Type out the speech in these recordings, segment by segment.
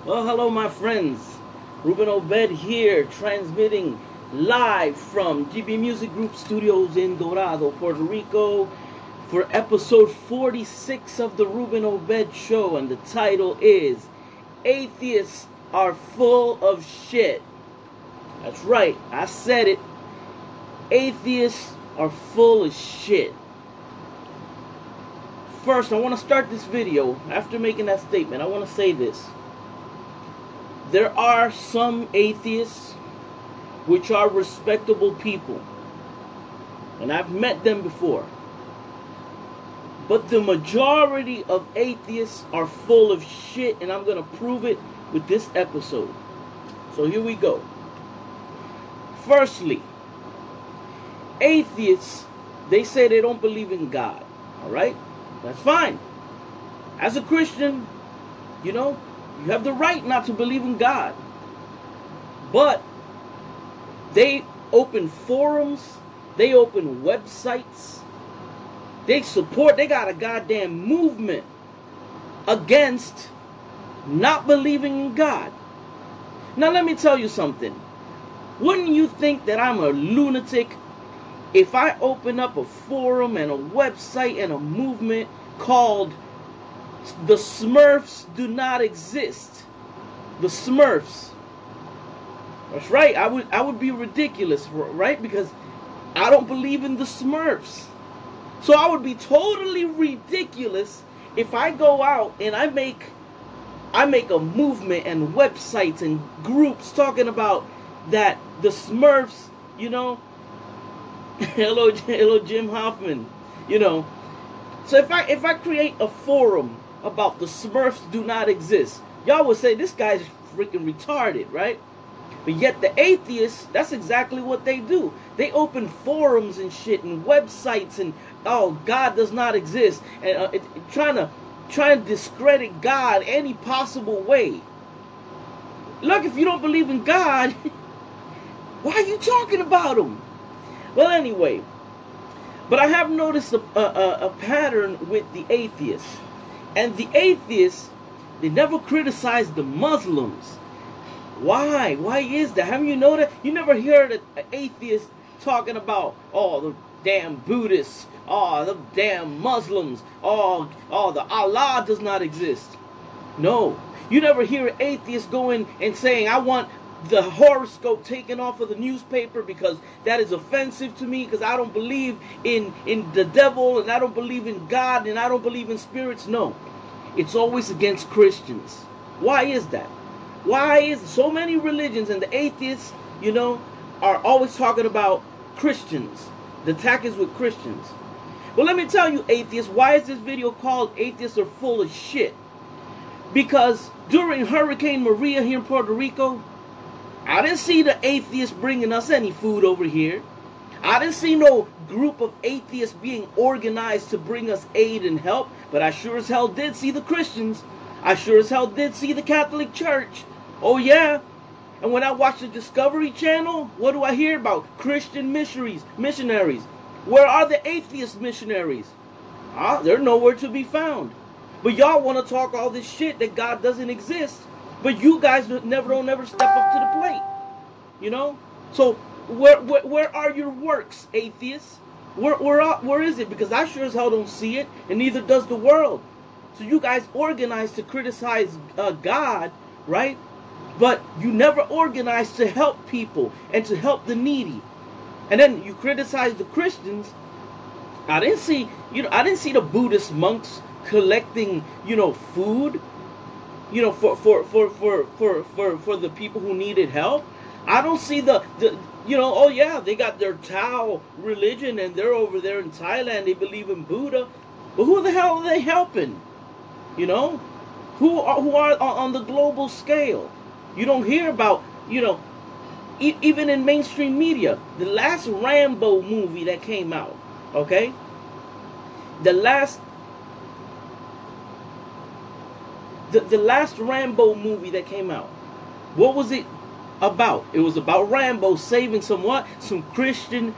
Well, hello, my friends. Ruben Obed here, transmitting live from GB Music Group Studios in Dorado, Puerto Rico, for episode 46 of the Ruben Obed Show, and the title is Atheists Are Full of Shit. That's right, I said it. Atheists are full of shit. First, I want to start this video, after making that statement, I want to say this. There are some atheists which are respectable people, and I've met them before. But the majority of atheists are full of shit, and I'm going to prove it with this episode. So here we go. Firstly, atheists, they say they don't believe in God. Alright? That's fine. As a Christian, you have the right not to believe in God. But they open forums, they open websites, they got a goddamn movement against not believing in God. Now let me tell you something. Wouldn't you think that I'm a lunatic if I open up a forum and a website and a movement called The Smurfs Do Not Exist? The Smurfs. That's right, I would be ridiculous, right? Because I don't believe in the Smurfs. So I would be totally ridiculous if I go out and I make a movement and websites and groups talking about that the Smurfs, hello Jim Hoffman, So if I create a forum about the Smurfs do not exist, y'all would say this guy's freaking retarded, right? But yet the atheists, that's exactly what they do. They open forums and shit and websites and, oh, God does not exist, and trying to discredit God any possible way. Look, if you don't believe in God, why are you talking about him? Well, anyway, but I have noticed a pattern with the atheists. And the atheists, they never criticize the Muslims. Why? Why is that? Haven't you noticed? You never heard an atheist talking about, oh, the damn Buddhists, oh, the damn Muslims, oh, the Allah does not exist. No. You never hear an atheist going and saying, I want the horoscope taken off of the newspaper because that is offensive to me, because I don't believe in the devil, and I don't believe in God, and I don't believe in spirits. No. It's always against Christians. Why is that? Why is so many religions, and the atheists, are always talking about Christians? The attack is with Christians. Well, let me tell you, atheists, why is this video called Atheists Are Full of Shit? Because during Hurricane Maria here in Puerto Rico, I didn't see the atheists bringing us any food over here. I didn't see no group of atheists being organized to bring us aid and help, but I sure as hell did see the Christians. I sure as hell did see the Catholic Church. Oh yeah. And when I watch the Discovery Channel, what do I hear about? Christian missionaries. Where are the atheist missionaries? They're nowhere to be found. But y'all want to talk all this shit that God doesn't exist. But you guys never step up to the plate. So where are your works, atheists? Where is it? Because I sure as hell don't see it, and neither does the world. So you guys organize to criticize God, right? But you never organize to help people and to help the needy. And then you criticize the Christians. I didn't see the Buddhist monks collecting, food, for the people who needed help. I don't see oh yeah, they got their Tao religion and they're over there in Thailand, they believe in Buddha. But who the hell are they helping? Who are on the global scale? You don't hear about, even in mainstream media, the last Rambo movie that came out, okay? The last Rambo movie that came out, what was it about? It was about Rambo saving some Christian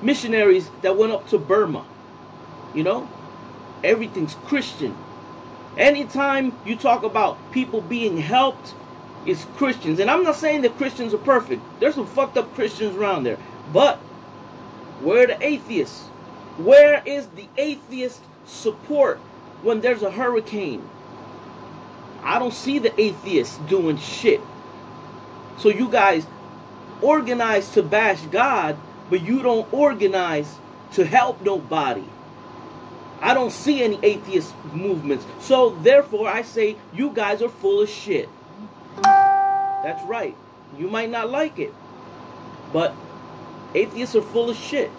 missionaries that went up to Burma. Everything's Christian. Anytime you talk about people being helped, it's Christians. And I'm not saying that Christians are perfect. There's some fucked up Christians around there. But where are the atheists? Where is the atheist support when there's a hurricane? I don't see the atheists doing shit. So you guys organize to bash God, but you don't organize to help nobody. I don't see any atheist movements. So therefore I say you guys are full of shit. That's right. You might not like it, but atheists are full of shit.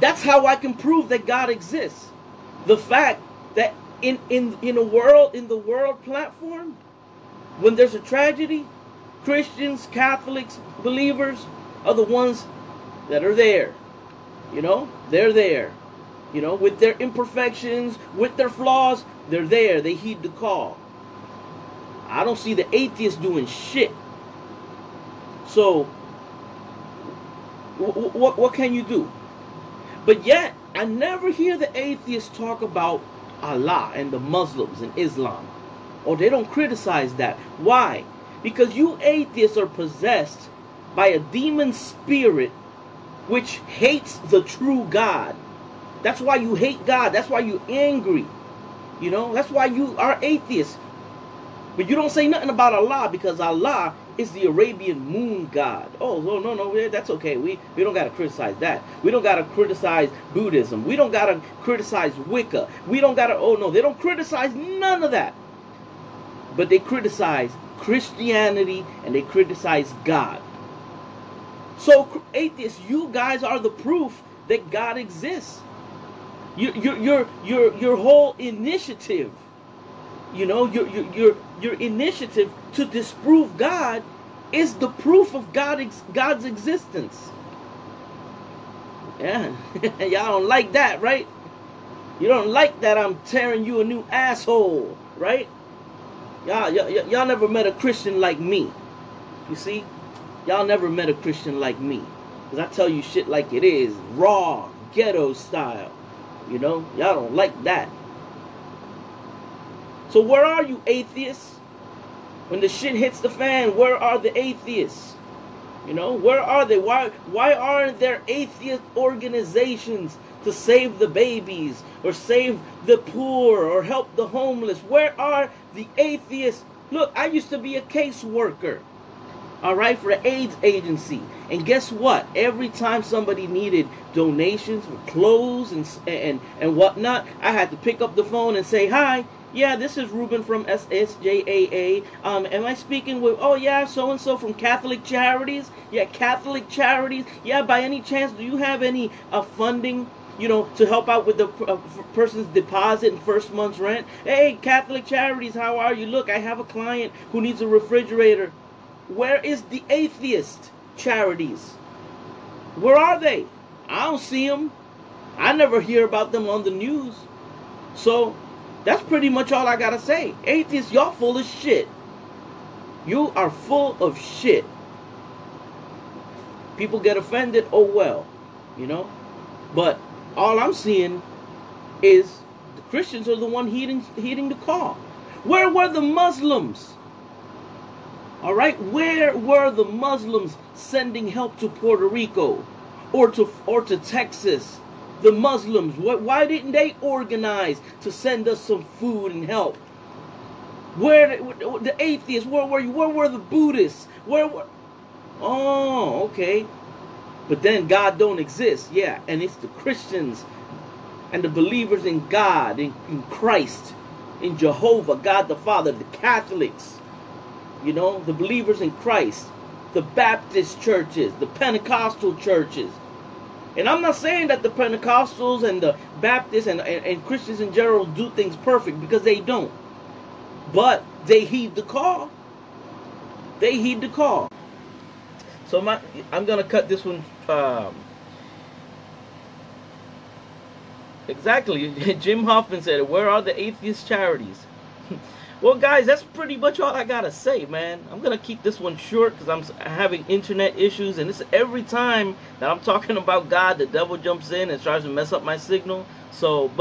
That's how I can prove that God exists. The fact that in the world platform, when there's a tragedy, Christians, Catholics, believers are the ones that are there. You know, they're there. You know, with their imperfections, with their flaws, they're there. They heed the call. I don't see the atheists doing shit. So, what can you do? But yet, I never hear the atheists talk about Allah and the Muslims and Islam. Or they don't criticize that. Why? Because you atheists are possessed by a demon spirit which hates the true God. That's why you hate God. That's why you're angry. You know, that's why you are atheists. But you don't say nothing about Allah, because Allah is the Arabian moon god. Oh, no, that's okay. We don't got to criticize that. We don't got to criticize Buddhism. We don't got to criticize Wicca. We don't got to, oh no, they don't criticize none of that. But they criticize Christianity and they criticize God. So atheists, you guys are the proof that God exists. Your whole initiative, you know, your initiative to disprove God is the proof of God's existence. Yeah, y'all don't like that, right? You don't like that I'm tearing you a new asshole, right? Y'all never met a Christian like me. You see? Y'all never met a Christian like me. Because I tell you shit like it is. Raw, ghetto style. You know? Y'all don't like that. So where are you, atheists? When the shit hits the fan, where are the atheists? You know? Where are they? Why aren't there atheist organizations to save the babies, or save the poor, or help the homeless? Where are the atheists? Look, I used to be a caseworker, all right, for the AIDS agency. And guess what? Every time somebody needed donations for clothes and whatnot, I had to pick up the phone and say, hi, yeah, this is Ruben from SSJAA. Am I speaking with, oh yeah, so-and-so from Catholic Charities? Yeah, Catholic Charities. Yeah, by any chance, do you have any funding, you know, to help out with the person's deposit and first month's rent? Hey, Catholic Charities, how are you? Look, I have a client who needs a refrigerator. Where is the atheist charities? Where are they? I don't see them. I never hear about them on the news. So that's pretty much all I gotta say. Atheists, y'all full of shit. You are full of shit. People get offended, oh well, you know. But all I'm seeing is the Christians are the one heeding the call. Where were the Muslims? All right, where were the Muslims sending help to Puerto Rico or to Texas? The Muslims, why didn't they organize to send us some food and help? Where the atheists? Where were you? Where were the Buddhists? Where were? Oh, okay. But then God don't exist, yeah, and it's the Christians and the believers in God, in Christ, in Jehovah, God the Father, the Catholics. You know, the believers in Christ, the Baptist churches, the Pentecostal churches. And I'm not saying that the Pentecostals and the Baptists and Christians in general do things perfect, because they don't. But they heed the call. They heed the call. So I'm going to cut this one. Exactly. Jim Hoffman said, where are the atheist charities? Well, guys, that's pretty much all I gotta say, man. I'm gonna keep this one short because I'm having internet issues, and this every time that I'm talking about God, the devil jumps in and tries to mess up my signal. So, but